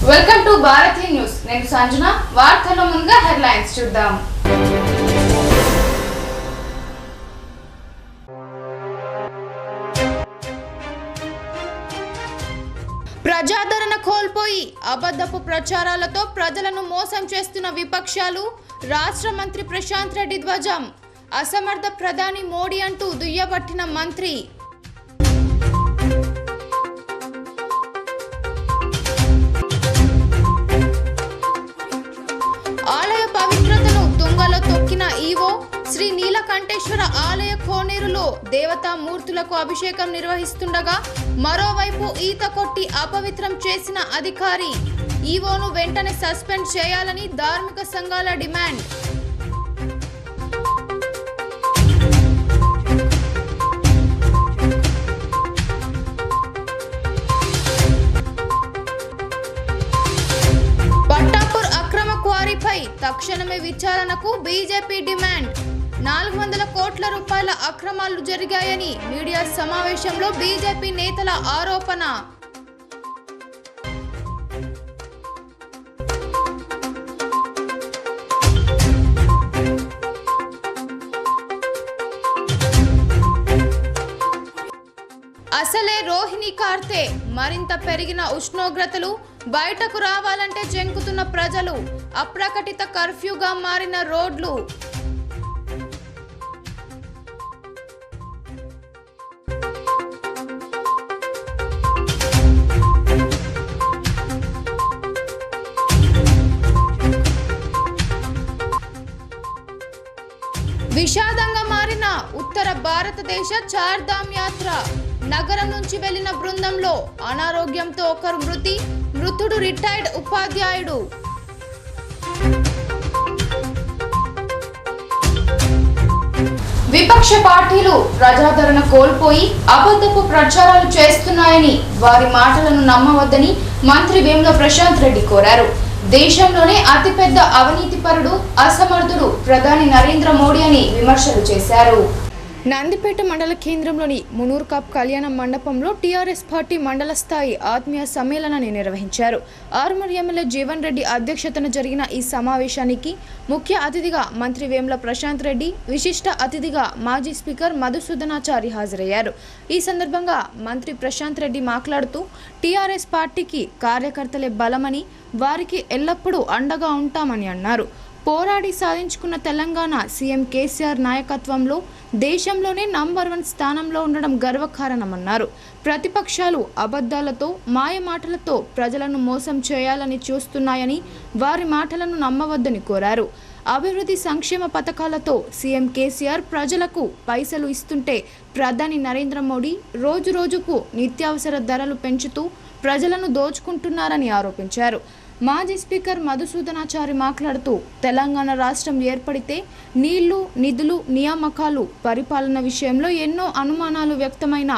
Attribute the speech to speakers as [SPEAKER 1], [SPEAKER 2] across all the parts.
[SPEAKER 1] Welcome to Bharatiya news. నేను సంజన. వార్తల్లో ముందుగా హెడ్లైన్స్ చూద్దాం. ప్రజాదరణ కోల్పోయి అబద్ధపు ప్రచారాలతో ప్రజలను మోసం చేస్తున్న విపక్షాలు. రాష్ట్ర మంత్రి ప్రశాంత్ రెడ్డి ధ్వజం. అసమర్థ ప్రధాని మోడీ అంటూ దుయ్యబట్టిన మంత్రి. ఆలయ పవిత్రతను తుంగలో తొక్కిన ఈవో. శ్రీ నీలకంఠేశ్వర ఆలయ కోనేరులో దేవతామూర్తులకు అభిషేకం నిర్వహిస్తుండగా మరోవైపు ఈత కొట్టి అపవిత్రం చేసిన అధికారి. ఈవోను వెంటనే సస్పెండ్ చేయాలని ధార్మిక సంఘాల డిమాండ్. పట్టాపూర్ అక్రమ క్వారీపై తక్షణమే విచారణకు బీజేపీ డిమాండ్. 400 కోట్ల రూపాయల అక్రమాలు జరిగాయని మీడియా సమావేశంలో బీజేపీ నేతల ఆరోపణ. అసలే రోహిణి కార్తె. మరింత పెరిగిన ఉష్ణోగ్రతలు. బయటకు రావాలంటే జంకుతున్న ప్రజలు. అప్రకటిత కర్ఫ్యూగా మారిన రోడ్లు. విషాదంగా మారిన ఉత్తర భారతదేశ చార్ధామ్ యాత్ర. నగరం నుంచి వెళ్లిన బృందంలో అనారోగ్యంతో ఒకరు మృతి. మృతుడు రిటైర్డ్ ఉపాధ్యాయుడు. విపక్ష పార్టీలు ప్రజాదరణ కోల్పోయి అబద్ధపు ప్రచారాలు చేస్తున్నాయని, వారి మాటలను నమ్మవద్దని మంత్రి వేముల ప్రశాంత్ రెడ్డి కోరారు. దేశంలోనే అతిపెద్ద అవినీతిపరుడు, అసమర్థుడు ప్రధాని నరేంద్ర మోడీ అని విమర్శలు చేశారు. నందిపేట మండల కేంద్రంలోని మునూర్ కప్ కళ్యాణ మండపంలో టీఆర్ఎస్ పార్టీ మండల స్థాయి ఆత్మీయ సమ్మేళనాన్ని నిర్వహించారు. ఆర్మూర్ ఎమ్మెల్యే జీవన్ రెడ్డి అధ్యక్షతన జరిగిన ఈ సమావేశానికి ముఖ్య అతిథిగా మంత్రి వేముల ప్రశాంత్ రెడ్డి, విశిష్ట అతిథిగా మాజీ స్పీకర్ మధుసూదనాచారి హాజరయ్యారు. ఈ సందర్భంగా మంత్రి ప్రశాంత్ రెడ్డి మాట్లాడుతూ టీఆర్ఎస్ పార్టీకి కార్యకర్తలే బలమని, వారికి ఎల్లప్పుడూ అండగా ఉంటామని అన్నారు. పోరాడి సాధించుకున్న తెలంగాణ సీఎం కేసీఆర్ నాయకత్వంలో దేశంలోనే నంబర్ 1 స్థానంలో ఉండడం గర్వకారణమన్నారు. ప్రతిపక్షాలు అబద్ధాలతో, మాయమాటలతో ప్రజలను మోసం చేయాలని చూస్తున్నాయని, వారి మాటలను నమ్మవద్దని కోరారు. అభివృద్ధి సంక్షేమ పథకాలతో సీఎం కేసీఆర్ ప్రజలకు పైసలు ఇస్తుంటే ప్రధాని నరేంద్ర మోడీ రోజు రోజుకు నిత్యావసర ధరలు పెంచుతూ ప్రజలను దోచుకుంటున్నారని ఆరోపించారు. మాజీ స్పీకర్ మధుసూదనాచారి మాట్లాడుతూ తెలంగాణ రాష్ట్రం ఏర్పడితే నీళ్లు, నిధులు, నియామకాలు, పరిపాలన విషయంలో ఎన్నో అనుమానాలు వ్యక్తమైన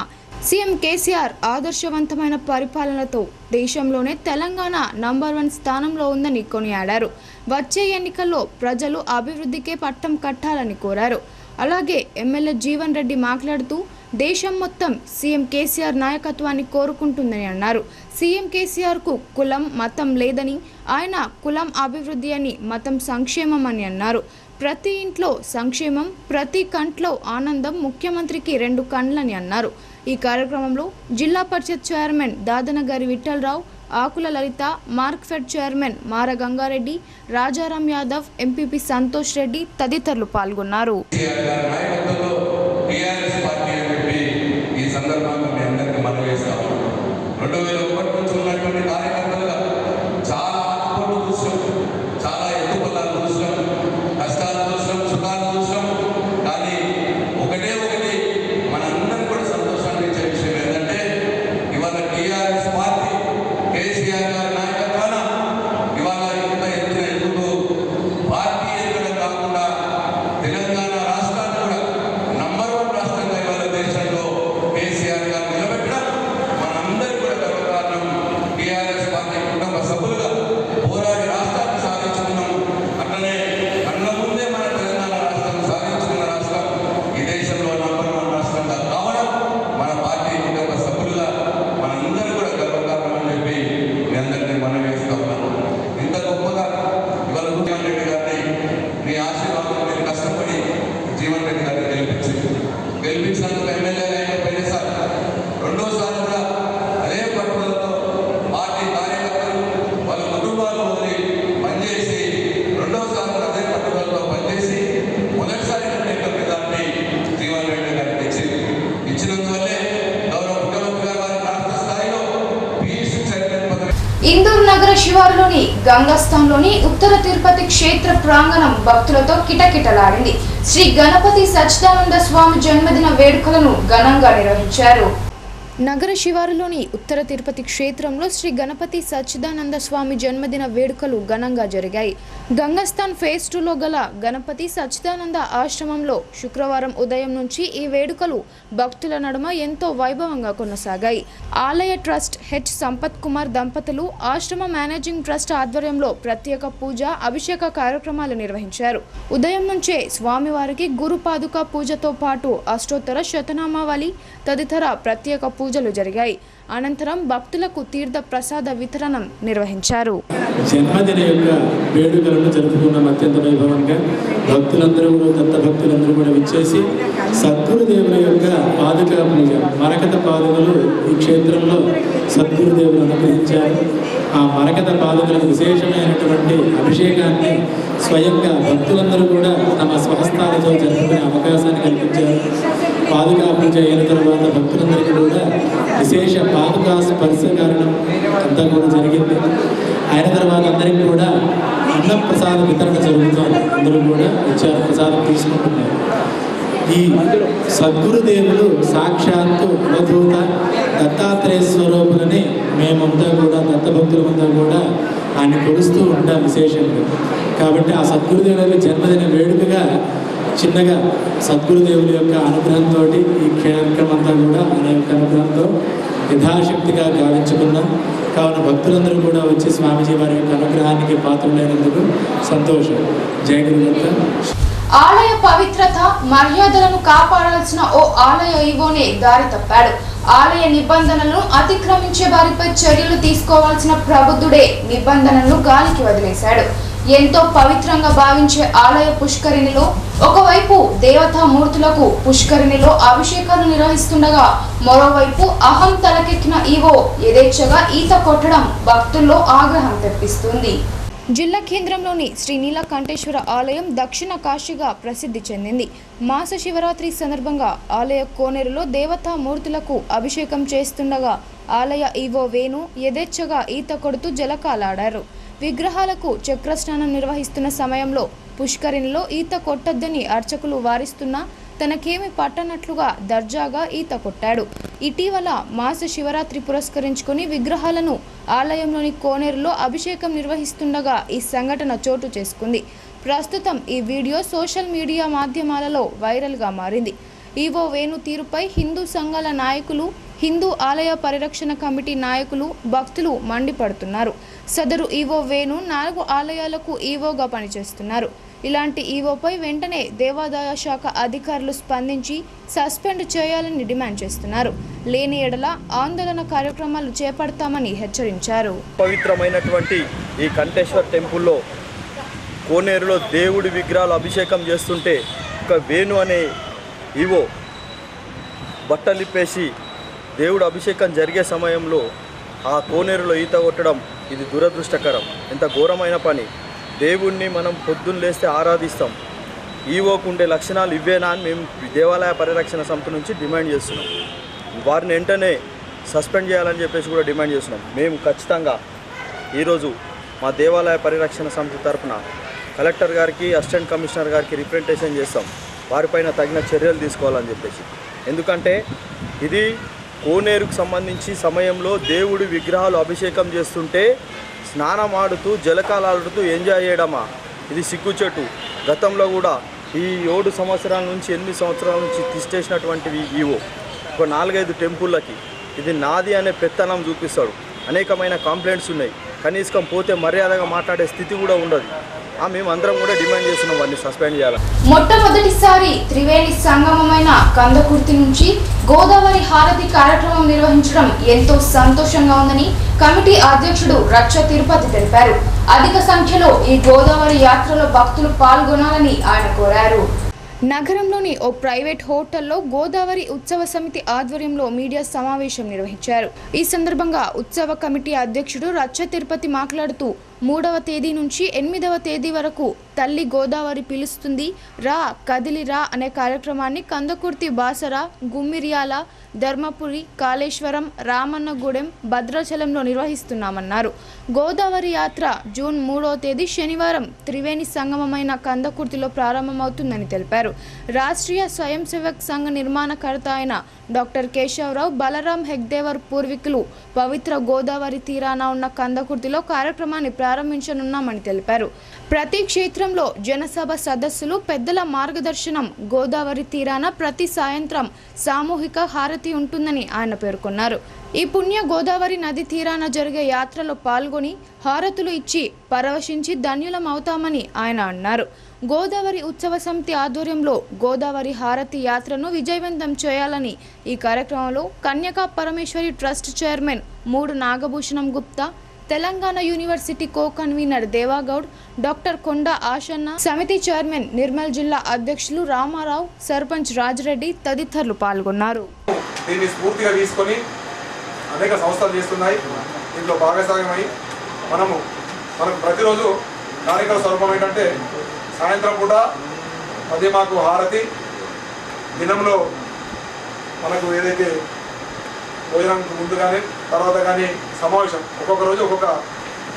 [SPEAKER 1] సీఎం కేసీఆర్ ఆదర్శవంతమైన పరిపాలనతో దేశంలోనే తెలంగాణ నంబర్ 1 స్థానంలో ఉందని కొనియాడారు. వచ్చే ఎన్నికల్లో ప్రజలు అభివృద్ధికే పట్టం కట్టాలని కోరారు. అలాగే ఎమ్మెల్యే జీవన్ రెడ్డి మాట్లాడుతూ దేశం మొత్తం సీఎం కేసీఆర్ నాయకత్వాన్ని కోరుకుంటుందని అన్నారు. సీఎం కేసీఆర్కు కులం, మతం లేదని, ఆయన కులం అభివృద్ధి అని, మతం సంక్షేమం అని అన్నారు. ప్రతి ఇంట్లో సంక్షేమం, ప్రతి కంట్లో ఆనందం ముఖ్యమంత్రికి 2 కండ్లని అన్నారు. ఈ కార్యక్రమంలో జిల్లా పరిషత్ చైర్మన్ దాదనగారి విఠలరావు, ఆకుల లలిత, మార్క్ఫెడ్ చైర్మన్ మార గంగారెడ్డి, రాజారాం యాదవ్, ఎంపీపీ సంతోష్ రెడ్డి తదితరులు పాల్గొన్నారు.
[SPEAKER 2] తెలంగాణ రాష్ట్రాన్ని కూడా నంబర్ 1 రాష్ట్రంగా
[SPEAKER 1] ఇందూరు నగర శివారులోని గంగస్థాన్లోని ఉత్తర తిరుపతి క్షేత్ర ప్రాంగణం భక్తులతో కిటకిటలాడింది. శ్రీ గణపతి సచ్చిదానంద స్వామి జన్మదిన వేడుకలను ఘనంగా నిర్వహించారు. నగర శివారులోని ఉత్తర తిరుపతి క్షేత్రంలో శ్రీ గణపతి సచ్చిదానంద స్వామి జన్మదిన వేడుకలు ఘనంగా జరిగాయి. గంగస్థాన్ ఫేజ్ 2లో గల గణపతి సచ్చిదానంద ఆశ్రమంలో శుక్రవారం ఉదయం నుంచి ఈ వేడుకలు భక్తుల నడుమ ఎంతో వైభవంగా కొనసాగాయి. ఆలయ ట్రస్ట్ హెచ్ సంపత్ కుమార్ దంపతులు ఆశ్రమ మేనేజింగ్ ట్రస్ట్ ఆధ్వర్యంలో ప్రత్యేక పూజ అభిషేక కార్యక్రమాలు నిర్వహించారు. ఉదయం నుంచే స్వామివారికి గురు పాదుక పూజతో పాటు అష్టోత్తర శతనామావళి తదితర ప్రత్యేక పూజలు జరిగాయి. అనంతరం భక్తులకు తీర్థ ప్రసాద వితరణం నిర్వహించారు.
[SPEAKER 2] జన్మదిన యొక్క వేడుకలను జరుపుకున్నాం అత్యంత వైభవంగా. భక్తులందరూ దత్త భక్తులందరూ కూడా విచ్చేసి సద్గురుదేవుల యొక్క పాదుక పూజ మరకత పాదుకలు ఈ క్షేత్రంలో సద్గురుదేవులు అనుగ్రహించారు. ఆ మరకత పాదుకలకు విశేషమైనటువంటి అభిషేకాన్ని స్వయంగా భక్తులందరూ కూడా తమ స్వహస్తాలతో జరుపుకునే అవకాశాన్ని కల్పించారు. పాదుకా పూజ అయిన తర్వాత భక్తులందరికీ కూడా విశేష పాదుకా స్పర్శ కారణం అంతా కూడా జరిగింది. అయిన తర్వాత అందరికీ కూడా అన్న ప్రసాద వితరణ జరుగుతుంది. అందరూ కూడా వచ్చారు, ప్రసాదం తీసుకుంటున్నారు. ఈ సద్గురుదేవులు సాక్షాత్తు అవధూత దత్తాత్రేయ స్వరూపులని మేమంతా కూడా దత్తభక్తులమంతా కూడా ఆయన కొలుస్తూ ఉంటాం విశేషంగా. కాబట్టి ఆ సద్గురుదేవుల జన్మదిన వేడుకగా చిన్నగా సద్గురుదేవుల యొక్క అనుగ్రహంతో ఈ కార్యక్రమం అంతా కూడా ఆయన యొక్క అనుగ్రహంతో యథాశక్తిగా గావించుకున్నాం. కావున భక్తులందరూ కూడా వచ్చి స్వామిజీ వారి యొక్క అనుగ్రహానికి పాత్రులైనందుకు సంతోషం. జై గురుదత్త.
[SPEAKER 1] ఆలయ పవిత్రత మర్యాదలను కాపాడాల్సిన ఓ ఆలయ ఈవోనే దారి తప్పాడు. ఆలయ నిబంధనలను అతిక్రమించే వారిపై చర్యలు తీసుకోవాల్సిన ప్రబుద్ధుడే నిబంధనలను గాలికి వదిలేశాడు. ఎంతో పవిత్రంగా భావించే ఆలయ పుష్కరిణిలో ఒకవైపు దేవతామూర్తులకు పుష్కరిణిలో అభిషేకాలు నిర్వహిస్తుండగా మరోవైపు అహం తలకెక్కిన ఈవో యథేచ్ఛగా ఈత కొట్టడం భక్తుల్లో ఆగ్రహం తెప్పిస్తుంది. జిల్లా కేంద్రంలోని శ్రీ నీలకంఠేశ్వర ఆలయం దక్షిణ కాశీగా ప్రసిద్ధి చెందింది. మాస శివరాత్రి సందర్భంగా ఆలయ కోనేరులో దేవతామూర్తులకు అభిషేకం చేస్తుండగా ఆలయ ఈవో వేణు యథేచ్ఛగా ఈత కొడుతూ జలకాలాడారు. విగ్రహాలకు చక్రస్నానం నిర్వహిస్తున్న సమయంలో పుష్కరిణిలో ఈత కొట్టొద్దని అర్చకులు వారిస్తున్నా తనకేమి పట్టనట్లుగా దర్జాగా ఈత కొట్టాడు. ఇటీవల మాస శివరాత్రి పురస్కరించుకుని విగ్రహాలను ఆలయంలోని కోనేరులో అభిషేకం నిర్వహిస్తుండగా ఈ సంఘటన చోటు చేసుకుంది. ప్రస్తుతం ఈ వీడియో సోషల్ మీడియా మాధ్యమాలలో వైరల్గా మారింది. ఈవో వేణు తీరుపై హిందూ సంఘాల నాయకులు, హిందూ ఆలయ పరిరక్షణ కమిటీ నాయకులు, భక్తులు మండిపడుతున్నారు. సదరు ఈవో వేణు 4 ఆలయాలకు ఈవోగా పనిచేస్తున్నారు. ఇలాంటి ఈవోపై వెంటనే దేవాదాయ శాఖ అధికారులు స్పందించి సస్పెండ్ చేయాలని డిమాండ్ చేస్తున్నారు. లేని ఎడల ఆందోళన కార్యక్రమాలు చేపడతామని హెచ్చరించారు.
[SPEAKER 3] పవిత్రమైనటువంటి ఈ కంఠేశ్వర్ టెంపుల్లో కోనేరులో దేవుడి విగ్రహాలు అభిషేకం చేస్తుంటే ఒక వేణు అనే ఈవో బట్టలిప్పేసి దేవుడు అభిషేకం జరిగే సమయంలో ఆ కోనేరులో ఈత కొట్టడం ఇది దురదృష్టకరం. ఎంత ఘోరమైన పని. దేవుణ్ణి మనం పొద్దున్న లేస్తే ఆరాధిస్తాం. ఈవోకు ఉండే లక్షణాలు ఇవేనా అని మేము దేవాలయ పరిరక్షణ సమితి నుంచి డిమాండ్ చేస్తున్నాం. వారిని వెంటనే సస్పెండ్ చేయాలని చెప్పేసి కూడా డిమాండ్ చేస్తున్నాం. మేము ఖచ్చితంగా ఈరోజు మా దేవాలయ పరిరక్షణ సమితి తరఫున కలెక్టర్ గారికి, అసిస్టెంట్ కమిషనర్ గారికి రిప్రజెంటేషన్ చేస్తాం. వారిపైన తగిన చర్యలు తీసుకోవాలని చెప్పేసి. ఎందుకంటే ఇది కోనేరుకు సంబంధించి సమయంలో దేవుడి విగ్రహాలు అభిషేకం చేస్తుంటే స్నానం ఆడుతూ జలకాలాడుతూ ఎంజాయ్ చేయడమా, ఇది సిగ్గుచెట్టు. గతంలో కూడా ఈ 7 సంవత్సరాల నుంచి 8 సంవత్సరాల నుంచి తీసేసినటువంటివి ఈవో ఒక 4-5 టెంపుల్లకి ఇది నాది అనే పెత్తనం చూపిస్తాడు. అనేకమైన కంప్లైంట్స్ ఉన్నాయి. కనీసం పోతే మర్యాదగా మాట్లాడే స్థితి కూడా ఉండదు. మేము అందరం కూడా డిమాండ్ చేస్తున్నాం వారిని సస్పెండ్ చేయాలి.
[SPEAKER 1] మొట్టమొదటిసారి త్రివేణి సంగమమైన కందకుర్తి నుంచి గోదావరి హారతి కార్యక్రమం నిర్వహించడం ఎంతో సంతోషంగా ఉందని కమిటీ అధ్యక్షుడు రచ్చ తిరుపతి తెలిపారు. అధిక సంఖ్యలో ఈ గోదావరి యాత్రలో భక్తులు పాల్గొనాలని ఆయన కోరారు. నగరంలోని ఓ ప్రైవేట్ హోటల్లో గోదావరి ఉత్సవ సమితి ఆధ్వర్యంలో మీడియా సమావేశం నిర్వహించారు. ఈ సందర్భంగా ఉత్సవ కమిటీ అధ్యక్షుడు రచ్చ తిరుపతి మాట్లాడుతూ 3వ తేదీ నుంచి 8వ తేదీ వరకు తల్లి గోదావరి పిలుస్తుంది రా కదిలిరా అనే కార్యక్రమాన్ని కందకుర్తి బాసర, గుమ్మిర్యాల, ధర్మపురి, కాళేశ్వరం, రామన్నగూడెం, భద్రాచలంలో నిర్వహిస్తున్నామన్నారు. గోదావరి యాత్ర జూన్ 3వ తేదీ శనివారం త్రివేణి సంగమమైన కందకుర్తిలో ప్రారంభమవుతుందని తెలిపారు. రాష్ట్రీయ స్వయం సేవక్ సంఘ నిర్మాణకర్త అయిన డాక్టర్ కేశవరావు బలరాం హెగ్దేవర్ పూర్వీకులు పవిత్ర గోదావరి తీరాన ఉన్న కందకుర్తిలో కార్యక్రమాన్ని ప్రారంభించనున్నామని తెలిపారు. ప్రతి క్షేత్రంలో జనసభ సదస్సులు, పెద్దల మార్గదర్శనం, గోదావరి తీరాన ప్రతి సాయంత్రం సామూహిక హారతి ఉంటుందని ఆయన పేర్కొన్నారు. ఈ పుణ్య గోదావరి నది తీరాన జరిగే యాత్రలో పాల్గొని హారతులు ఇచ్చి పరవశించి ధన్యులం అవుతామని ఆయన అన్నారు. గోదావరి ఉత్సవ సమితి ఆధ్వర్యంలో గోదావరి హారతి యాత్రను విజయవంతం చేయాలని ఈ కార్యక్రమంలో కన్యకా పరమేశ్వరి ట్రస్ట్ చైర్మన్ మూడు Nagabhushanam Gupta, Telangana university co convener Devagoud, doctor Konda Ashanna, సమితి చైర్మన్ నిర్మల్ జిల్లా అధ్యక్షులు రామారావు, సర్పంచ్ రాజరెడ్డి తదితరులు పాల్గొన్నారు.
[SPEAKER 4] దీన్ని స్ఫూర్తిగా తీసుకొని అనేక సంస్థలు చేస్తున్నాయి. దీంట్లో భాగస్వామ్యమై మనకు ప్రతిరోజు కార్యక్రమ స్వరూపం ఏంటంటే సాయంత్రం పూట అది మాకు హారతి, దినంలో మనకు ఏదైతే భోజనానికి ముందు కానీ తర్వాత కానీ సమావేశం, ఒక్కొక్క రోజు ఒక్కొక్క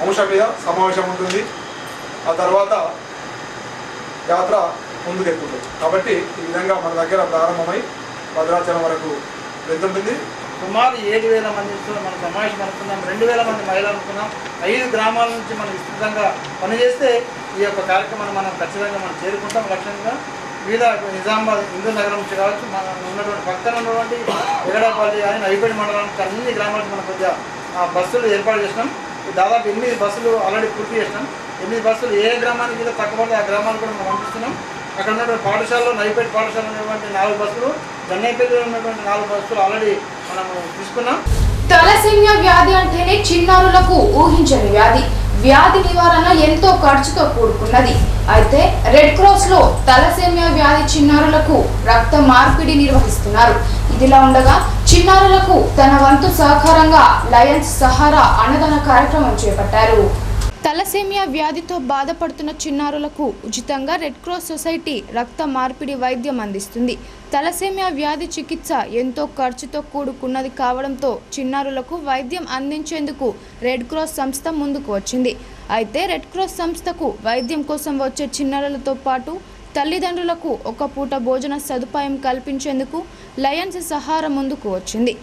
[SPEAKER 4] అంశం మీద సమావేశం ఉంటుంది. ఆ తర్వాత యాత్ర ముందుకెళ్తుంది. కాబట్టి ఈ విధంగా మన దగ్గర ప్రారంభమై భద్రాచలం వరకు వెళ్తుంటుంది.
[SPEAKER 5] సుమారు 7,000 మందితో మనం సమావేశం అనుకున్నాం. 2,000 మంది మహిళలు అనుకున్నాం. 5 గ్రామాల నుంచి మనం విస్తృతంగా పనిచేస్తే ఈ యొక్క కార్యక్రమాన్ని మనం ఖచ్చితంగా మనం చేరుకుంటాం. లక్ష్యంగా వివిధ నిజామాబాద్ హిందూ నగరం నుంచి కావచ్చు, మనం ఉన్నటువంటి పక్కన ఉన్నటువంటి ఎగడాపల్లి కానీ నైపేట మండలానికి అన్ని గ్రామాలకు మనం కొద్దిగా బస్సులు ఏర్పాటు చేసినాం. దాదాపు 8 బస్సులు ఆల్రెడీ పూర్తి చేసినాం. 8 బస్సులు ఏ గ్రామానికి ఏదో తక్కువ పడితే ఆ గ్రామానికి కూడా మనం పంపిస్తున్నాం. అక్కడ ఉన్నటువంటి పాఠశాలలో నైపేట పాఠశాల ఉన్నటువంటి 4 బస్సులు, గన్నైపల్లిలో ఉన్నటువంటి 4 బస్సులు ఆల్రెడీ మనము తీసుకున్నాం.
[SPEAKER 1] తలసేమియా వ్యాధి అంటేనే చిన్నారులకు ఊహించని వ్యాధి. వ్యాధి నివారణ ఎంతో ఖర్చుతో కూడుకున్నది. అయితే రెడ్ క్రాస్ లో తలసేమియా వ్యాధి చిన్నారులకు రక్త మార్పిడి నిర్వహిస్తున్నారు. ఇదిలా ఉండగా చిన్నారులకు తన వంతు సహకారంగా లయన్స్ సహారా అన్నదాన కార్యక్రమం చేపట్టారు. తలసేమియా వ్యాధితో బాధపడుతున్న చిన్నారులకు ఉచితంగా రెడ్ క్రాస్ సొసైటీ రక్త మార్పిడి వైద్యం అందిస్తుంది. తలసేమియా వ్యాధి చికిత్స ఎంతో ఖర్చుతో కూడుకున్నది కావడంతో చిన్నారులకు వైద్యం అందించేందుకు రెడ్ క్రాస్ సంస్థ ముందుకు వచ్చింది. అయితే రెడ్ క్రాస్ సంస్థకు వైద్యం కోసం వచ్చే చిన్నారులతో పాటు తల్లిదండ్రులకు ఒక పూట భోజన సదుపాయం కల్పించేందుకు లయన్స్ సహారా ముందుకు వచ్చింది.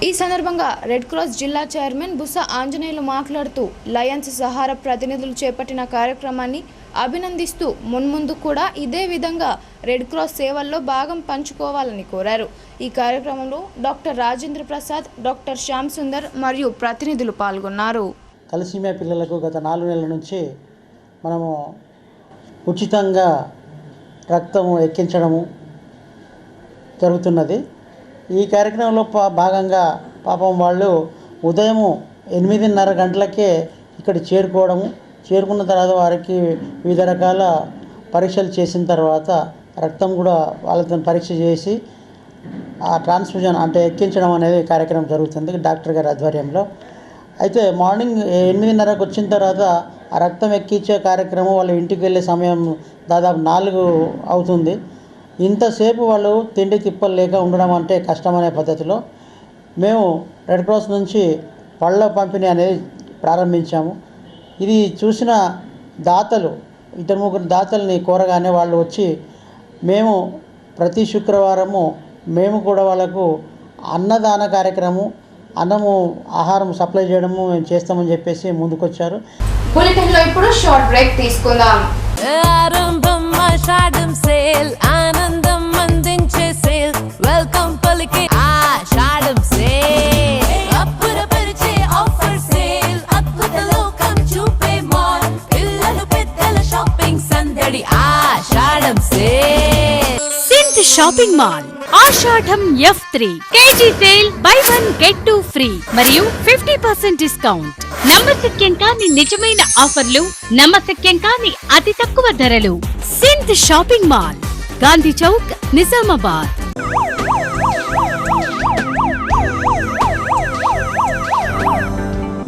[SPEAKER 1] ఈ సందర్భంగా రెడ్ క్రాస్ జిల్లా చైర్మన్ బుస ఆంజనేయులు మాట్లాడుతూ లయన్స్ సహారా ప్రతినిధులు చేపట్టిన కార్యక్రమాన్ని అభినందిస్తూ మున్ముందు కూడా ఇదే విధంగా రెడ్ క్రాస్ సేవల్లో భాగం పంచుకోవాలని కోరారు. ఈ కార్యక్రమంలో డాక్టర్ రాజేంద్ర ప్రసాద్, డాక్టర్ శ్యామ్ సుందర్ మరియు ప్రతినిధులు పాల్గొన్నారు.
[SPEAKER 6] తలసేమియా పిల్లలకు గత 4 నెలల నుంచి మనము ఉచితంగా రక్తము ఎక్కించడము జరుగుతున్నది. ఈ కార్యక్రమంలో భాగంగా పాపం వాళ్ళు ఉదయం 8:30 గంటలకే ఇక్కడ చేరుకున్న తర్వాత వారికి వివిధ రకాల పరీక్షలు చేసిన తర్వాత రక్తం కూడా వాళ్ళతో పరీక్ష చేసి ఆ ట్రాన్స్ఫ్యూజన్ అంటే ఎక్కించడం అనేది కార్యక్రమం జరుగుతుంది డాక్టర్ గారి ఆధ్వర్యంలో. అయితే మార్నింగ్ 8:30కు వచ్చిన తర్వాత ఆ రక్తం ఎక్కించే కార్యక్రమం వాళ్ళు ఇంటికి వెళ్ళే సమయం దాదాపు 4 అవుతుంది. ఇంతసేపు వాళ్ళు తిండి తిప్పలు లేక ఉండడం అంటే కష్టమనే పద్ధతిలో మేము రెడ్ క్రాస్ నుంచి పళ్ళ పంపిణీ అనేది ప్రారంభించాము. ఇది చూసిన దాతలు 2-3 దాతల్ని కోరగానే వాళ్ళు వచ్చి మేము ప్రతి శుక్రవారము మేము కూడా వాళ్ళకు అన్నదాన కార్యక్రమం, అన్నము ఆహారం సప్లై చేయడము మేము చేస్తామని చెప్పేసి ముందుకొచ్చారు.
[SPEAKER 1] బులెటిన్లో ఇప్పుడు షార్ట్ బ్రేక్ తీసుకుందాం.
[SPEAKER 7] ఆరంభం ఆషాఢం సేల్, ఆనందం అందించే సేల్, వెల్కమ్ పలికే ఆషాఢం సేల్, అప్పురపరిచే ఆఫర్ సేల్, అద్భుత లోకం చూపే మాల్, పిల్లలు పెద్దల షాపింగ్ సందడి ఆషాఢం సేల్.
[SPEAKER 8] సింత్ shopping mall Ashadham F3 KG sale, buy 1 get 2 free మరియు 50% డిస్కౌంట్. నమ్మశక్యం కాని నిజమైన ఆఫర్లు, నమ్మశక్యం కాని అతి తక్కువ ధరలు. Synth shopping mall, Gandhi Chowk, Nizamabad.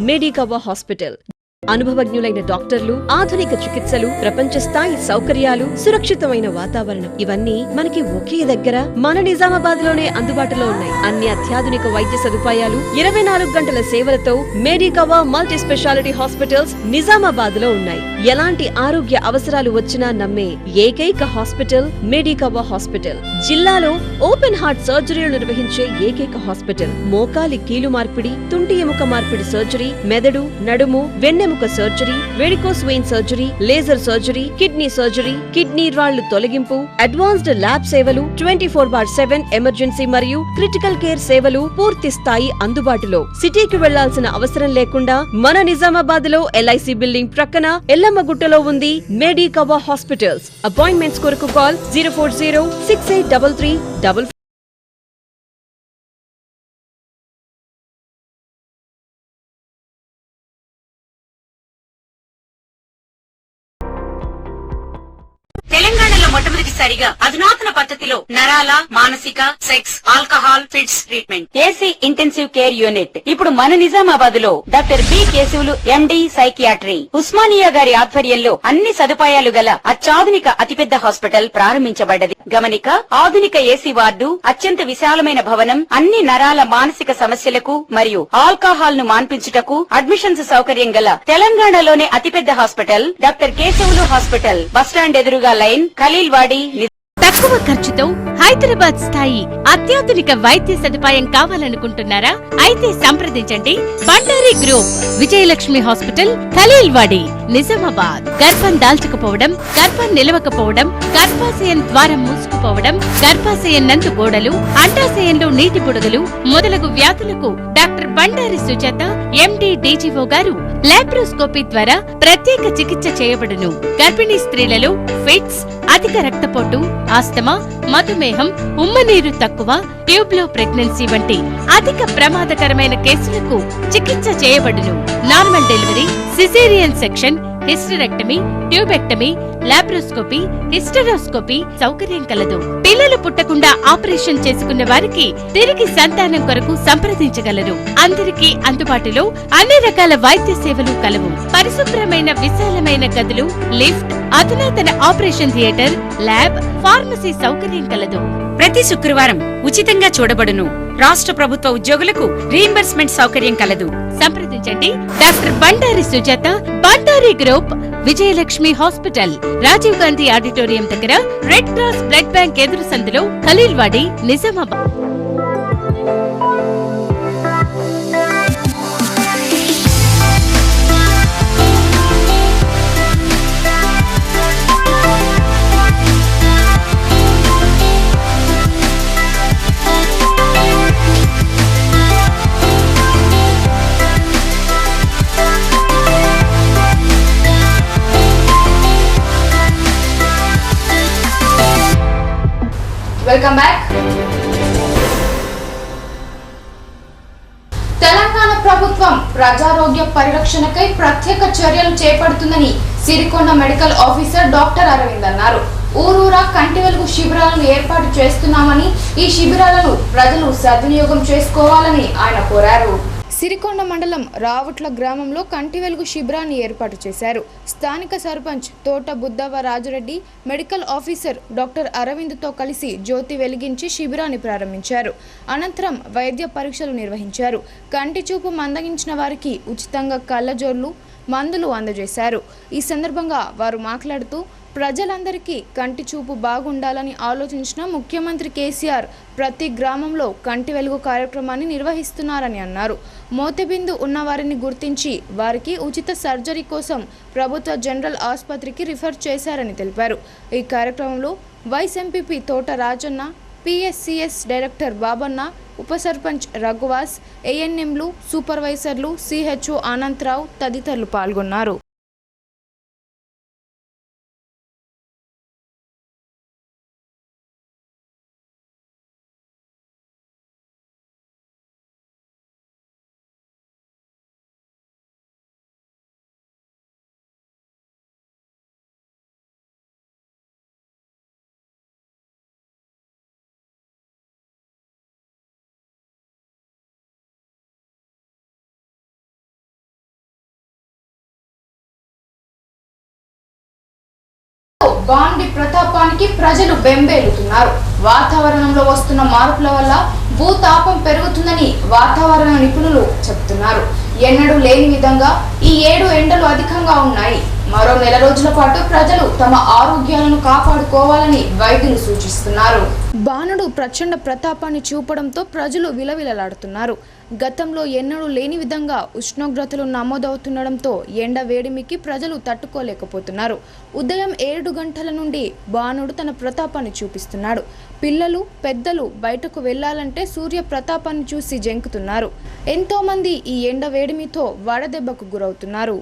[SPEAKER 9] Medicover hospital అనుభవజ్ఞులైన డాక్టర్లు, ఆధునిక చికిత్సలు, ప్రపంచ స్థాయి సౌకర్యాలు, సురక్షితమైన వాతావరణం ఇవన్నీ మనకి ఒకే దగ్గర మన నిజామాబాద్ లోనే అందుబాటులో ఉన్నాయి. అన్ని అత్యాధునిక వైద్య సదుపాయాలు, 24 గంటల సేవలతో మెడికవా మల్టీ స్పెషాలిటీ హాస్పిటల్స్ నిజామాబాద్ లో ఉన్నాయి. ఎలాంటి ఆరోగ్య అవసరాలు వచ్చినా నమ్మే ఏకైక హాస్పిటల్ మెడికవా హాస్పిటల్. జిల్లాలో ఓపెన్ హార్ట్ సర్జరీలు నిర్వహించే ఏకైక హాస్పిటల్. మోకాలి కీలు మార్పిడి, తుంటి ఎముక మార్పిడి సర్జరీ, మెదడు, నడుము, వెన్నెముక surgery, varicose vein surgery, laser surgery, kidney surgery, kidney రాళ్లు తొలగింపు, అడ్వాన్స్డ్ ల్యాబ్ సేవలు, 24/7 ఎమర్జెన్సీ మరియు క్రిటికల్ కేర్ సేవలు పూర్తి స్థాయి అందుబాటులో. సిటీకి వెళ్లాల్సిన అవసరం లేకుండా మన నిజామాబాద్ లో LIC బిల్డింగ్ ప్రక్కన ఎల్లమ్మగుట్టలో ఉంది మెడికవా హాస్పిటల్స్. అపాయింట్మెంట్స్ కొరకు కాల్ 0406833
[SPEAKER 8] తెలంగాణలో మొట్టమొదటిసారిగా అధునాతన పద్ధతిలో నరాల, మానసిక, sex, alcohol, fits treatment, AC intensive care unit ఇప్పుడు మన నిజామాబాద్ లో doctor B Keshavulu MD psychiatry, Osmania గారి ఆధ్వర్యంలో అన్ని సదుపాయాలు గల అత్యాధునిక అతిపెద్ద హాస్పిటల్ ప్రారంభించబడ్డది. గమనిక, ఆధునిక ఏసీ వార్డు, అత్యంత విశాలమైన భవనం, అన్ని నరాల మానసిక సమస్యలకు మరియు ఆల్కహాల్ ను మాన్పించుటకు అడ్మిషన్స్ సౌకర్యం గల తెలంగాణలోనే అతిపెద్ద hospital doctor Keshavulu hospital. Bus stand ఎదురుగా లైన్, ఖలీల్వాడి. తక్కువ ఖర్చుతో హైదరాబాద్ స్థాయి అత్యాధునిక వైద్య సదుపాయం కావాలనుకుంటున్నారా? అయితే సంప్రదించండి బండారి గ్రూప్, విజయలక్ష్మి హాస్పిటల్, ఖలీల్వాడి, నిజామాబాద్. గర్భం దాల్చకపోవడం, గర్భం నిలవకపోవడం, గర్భాశయం ద్వారం మూసుకుపోవడం, గర్భాశయం నందు గోడలు, అండాశయంలో నీటి బుడగలు మొదలగు వ్యాధులకు doctor Bandari Sujatha MD DGO గారు లాప్రోస్కోపీ ద్వారా ప్రత్యేక చికిత్స చేయబడును. గర్భిణీ స్త్రీలలో ఫిట్స్, అధిక రక్తపోటు, ఆస్తమా, మధుమేహం, ఉమ్మనీరు తక్కువ, ట్యూబ్లో ప్రెగ్నెన్సీ వంటి అధిక ప్రమాదకరమైన కేసులకు చికిత్స చేయబడును. Normal delivery, caesarean section, hysterectomy, tubectomy, laparoscopy, hysteroscopy సౌకర్యం కలదు. పిల్లలు పుట్టకుండా ఆపరేషన్ చేసుకున్న వారికి తిరిగి సంతానం కొరకు సంప్రదించగలరు. అందరికీ అందుబాటులో అన్ని రకాల వైద్య సేవలు కలవు. పరిశుభ్రమైన విశాలమైన గదులు, లిఫ్ట్, అధునాతన ఆపరేషన్ థియేటర్, ల్యాబ్, ఫార్మసీ సౌకర్యం కలదు. ప్రతి శుక్రవారం ఉచితంగా చూడబడును. రాష్ట్ర ప్రభుత్వ ఉద్యోగులకు రీయింబర్స్మెంట్ సౌకర్యం కలదు. సంప్రదించండి doctor Bandari Sujatha, Bandari group, Vijayalakshmi hospital, Rajiv Gandhi auditorium దగ్గర, రెడ్ క్రాస్ బ్లడ్ బ్యాంక్ ఎదురు సందులో, ఖలీల్వాడి, నిజామాబాద్.
[SPEAKER 1] Welcome back. తెలంగాణ ప్రభుత్వం ప్రజారోగ్య పరిరక్షణకై ప్రత్యేక చర్యలు చేపడుతుందని Sirikonda medical officer doctor Aravind అన్నారు. ఊరూరా కంటి వెలుగు శిబిరాలను ఏర్పాటు చేస్తున్నామని, ఈ శిబిరాలను ప్రజలు సద్వినియోగం చేసుకోవాలని ఆయన కోరారు. సిరికొండ మండలం రావుట్ల గ్రామంలో కంటి వెలుగు శిబిరాన్ని ఏర్పాటు చేశారు. స్థానిక సర్పంచ్ తోట బుద్దవ రాజురెడ్డి మెడికల్ ఆఫీసర్ డాక్టర్ అరవింద్తో కలిసి జ్యోతి వెలిగించి శిబిరాన్ని ప్రారంభించారు. అనంతరం వైద్య పరీక్షలు నిర్వహించారు. కంటి చూపు మందగించిన వారికి ఉచితంగా కళ్ళజోళ్లు, మందులు అందజేశారు. ఈ సందర్భంగా వారు మాట్లాడుతూ ప్రజలందరికీ కంటి చూపు బాగుండాలని ఆలోచించిన ముఖ్యమంత్రి కేసీఆర్ ప్రతి గ్రామంలో కంటి వెలుగు కార్యక్రమాన్ని నిర్వహిస్తున్నారని అన్నారు. మోతెబిందు ఉన్నవారిని గుర్తించి వారికి ఉచిత సర్జరీ కోసం ప్రభుత్వ జనరల్ ఆసుపత్రికి రిఫర్ చేశారని తెలిపారు. ఈ కార్యక్రమంలో వైస్ ఎంపీపీ తోట రాజన్న, PSCS డైరెక్టర్ బాబన్న, ఉప సర్పంచ్ రఘువాస్, ANMలు, సూపర్వైజర్లు, CHO అనంతరావు తదితరులు పాల్గొన్నారు. బాణుడి ప్రతాపానికి ప్రజలు బెంబేలుతున్నారు. వాతావరణంలో వస్తున్న మార్పుల వల్ల భూతాపం పెరుగుతుందని వాతావరణ నిపుణులు చెబుతున్నారు. ఎన్నడూ లేని విధంగా ఈ 7 ఎండలు అధికంగా ఉన్నాయి. మరో నెల రోజుల పాటు ప్రజలు తమ ఆరోగ్యాలను కాపాడుకోవాలని వైద్యులు సూచిస్తున్నారు. బాణుడు ప్రచండ ప్రతాపాన్ని చూపడంతో ప్రజలు విలవిలలాడుతున్నారు. గతంలో ఎన్నడూ లేని విధంగా ఉష్ణోగ్రతలు నమోదవుతుండడంతో ఎండ వేడిమికి ప్రజలు తట్టుకోలేకపోతున్నారు. ఉదయం 7 గంటల నుండి బాణుడు తన ప్రతాపాన్ని చూపిస్తున్నాడు. పిల్లలు పెద్దలు బయటకు వెళ్లాలంటే సూర్య ప్రతాపాన్ని చూసి జంకుతున్నారు. ఎంతో మంది ఈ ఎండ వేడిమితో వడదెబ్బకు గురవుతున్నారు.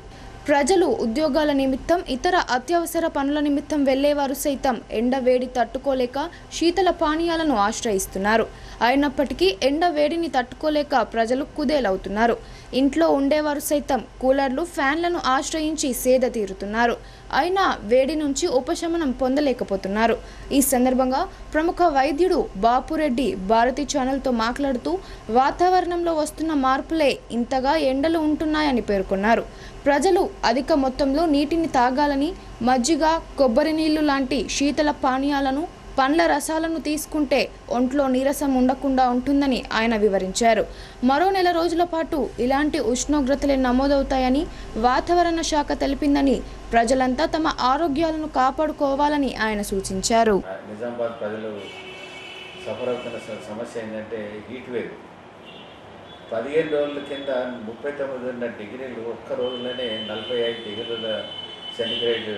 [SPEAKER 1] ప్రజలు ఉద్యోగాల నిమిత్తం ఇతర అత్యవసర పనుల నిమిత్తం వెళ్లేవారు సైతం ఎండ వేడి తట్టుకోలేక శీతల పానీయాలను ఆశ్రయిస్తున్నారు. అయినప్పటికీ ఎండ వేడిని తట్టుకోలేక ప్రజలు కుదేలవుతున్నారు. ఇంట్లో ఉండేవారు సైతం కూలర్లు ఫ్యాన్లను ఆశ్రయించి సేద తీరుతున్నారు. అయినా వేడి నుంచి ఉపశమనం పొందలేకపోతున్నారు. ఈ సందర్భంగా ప్రముఖ వైద్యుడు బాపురెడ్డి భారతి ఛానల్తో మాట్లాడుతూ వాతావరణంలో వస్తున్న మార్పులే ఇంతగా ఎండలు ఉంటున్నాయని పేర్కొన్నారు. ప్రజలు అధిక మొత్తంలో నీటిని తాగాలని, మజ్జిగ, కొబ్బరి నీళ్లు లాంటి శీతల పానీయాలను, పండ్ల రసాలను తీసుకుంటే ఒంట్లో నీరసం ఉండకుండా ఉంటుందని ఆయన వివరించారు. మరో నెల రోజుల పాటు ఇలాంటి ఉష్ణోగ్రతలే నమోదవుతాయని వాతావరణ శాఖ తెలిపిందని, ప్రజలంతా తమ ఆరోగ్యాలను కాపాడుకోవాలని ఆయన సూచించారు.
[SPEAKER 10] నిజామాబాద్ ప్రజలు సఫర్ అవుతున్న సమస్య ఏంటంటే హీట్ వేవ్. 15 రోజుల కింద 39 డిగ్రీలు ఒక్క రోజులోనే 45 డిగ్రీల సెంటిగ్రేడ్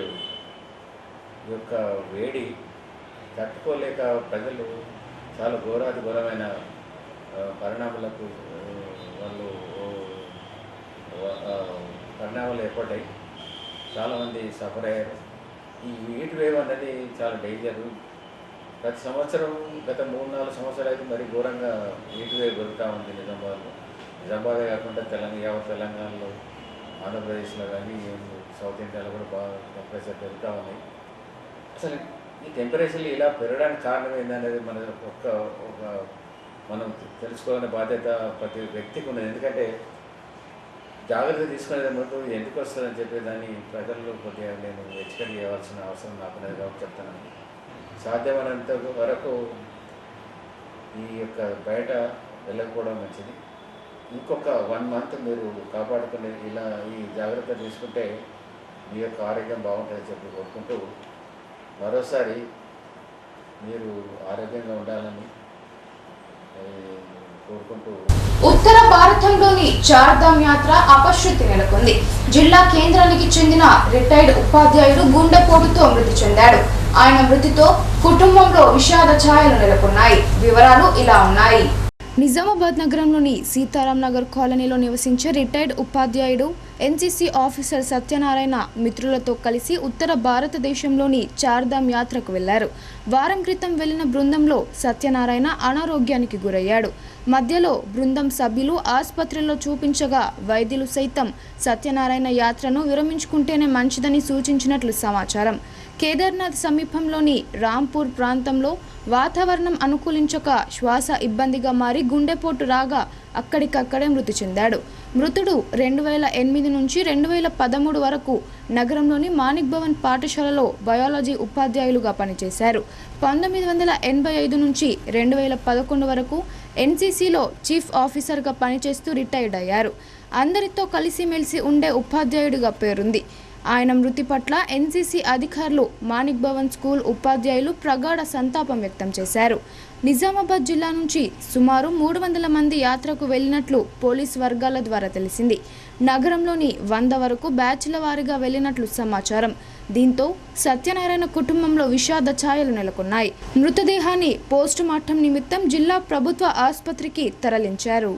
[SPEAKER 10] యొక్క వేడి తట్టుకోలేక ప్రజలు చాలా ఘోరమైన పరిణామాలకు పరిణామాలు ఏర్పడ్డాయి. చాలామంది సఫర్ అయ్యారు. ఈ హీట్ వేవ్ అనేది చాలా డేంజరు. ప్రతి సంవత్సరం గత 3-4 సంవత్సరాలు అయితే మరి ఘోరంగా హీట్ వేవ్ పెరుగుతూ ఉంది నిజామాబాద్లో. నిజామాబాదే కాకుండా తెలంగాణలో, ఆంధ్రప్రదేశ్లో కానీ సౌత్ ఇండియాలో కూడా బాగా టెంపరేచర్ పెరుగుతూ ఉన్నాయి. అసలు ఈ టెంపరేచర్లు ఇలా పెరగడానికి కారణం ఏంటనేది మనం తెలుసుకోవాలనే బాధ్యత ప్రతి వ్యక్తికి ఉన్నది. ఎందుకంటే జాగ్రత్త తీసుకునేది ముందు ఎందుకు వస్తుందని చెప్పి దాన్ని ప్రజల్లో కొద్దిగా నేను ఎడ్యుకేట్ చేయవలసిన అవసరం నాకు ఉన్నది కాబట్టి చెప్తాను. సాధ్యమైనంత వరకు ఈ యొక్క బయట వెళ్ళకపోవడం మంచిది. ఇంకొక 1 మంత్ మీరు కాపాడుకునే ఇలా ఈ జాగ్రత్త తీసుకుంటే మీ యొక్క ఆరోగ్యం బాగుంటుందని చెప్పి కోరుకుంటూ మరోసారి మీరు ఆరోగ్యంగా ఉండాలని కోరుకుంటూ.
[SPEAKER 1] ఉత్తర భారతంలోని చార్ధామ్ యాత్ర అపశృతి నెలకొంది. జిల్లా కేంద్రానికి చెందిన రిటైర్డ్ ఉపాధ్యాయుడు గుండెపోటుతో మృతి చెందాడు. ఆయన మృతితో కుటుంబంలో విషాద ఛాయలు నెలకొన్నాయి. వివరాలు ఇలా ఉన్నాయి. నిజామాబాద్ నగరంలోని సీతారాం నగర్ కాలనీలో నివసించే రిటైర్డ్ ఉపాధ్యాయుడు ఎన్సీసీ ఆఫీసర్ సత్యనారాయణ మిత్రులతో కలిసి ఉత్తర భారతదేశంలోని చార్ధామ్ యాత్రకు వెళ్లారు. వారం క్రితం వెళ్లిన బృందంలో సత్యనారాయణ అనారోగ్యానికి గురయ్యాడు. మధ్యలో బృందం సభ్యులు ఆసుపత్రిలో చూపించగా వైద్యులు సైతం సత్యనారాయణ యాత్రను విరమించుకుంటేనే మంచిదని సూచించినట్లు సమాచారం. కేదార్నాథ్ సమీపంలోని రాంపూర్ ప్రాంతంలో వాతావరణం అనుకూలించక శ్వాస ఇబ్బందిగా మారి గుండెపోటు రాగా అక్కడికక్కడే మృతి చెందాడు. మృతుడు 2008 నుంచి 2013 వరకు నగరంలోని మాణిక్ భవన్ పాఠశాలలో బయాలజీ ఉపాధ్యాయులుగా పనిచేశారు. 1985 నుంచి 2011 వరకు ఎన్సీసీలో చీఫ్ ఆఫీసర్గా పనిచేస్తూ రిటైర్డ్ అయ్యారు. అందరితో కలిసిమెలిసి ఉండే ఉపాధ్యాయుడిగా పేరుంది. ఆయన మృతి పట్ల ఎన్సీసీ అధికారులు, మాణిక్ భవన్ స్కూల్ ఉపాధ్యాయులు ప్రగాఢ సంతాపం వ్యక్తం చేశారు. నిజామాబాద్ జిల్లా నుంచి సుమారు 300 మంది యాత్రకు వెళ్లినట్లు పోలీస్ వర్గాల ద్వారా తెలిసింది. నగరంలోని 100 వరకు బ్యాచ్ల వారీగా వెళ్లినట్లు సమాచారం. దీంతో సత్యనారాయణ కుటుంబంలో విషాద ఛాయలు నెలకొన్నాయి. మృతదేహాన్ని పోస్టుమార్టం నిమిత్తం జిల్లా ప్రభుత్వ ఆసుపత్రికి తరలించారు.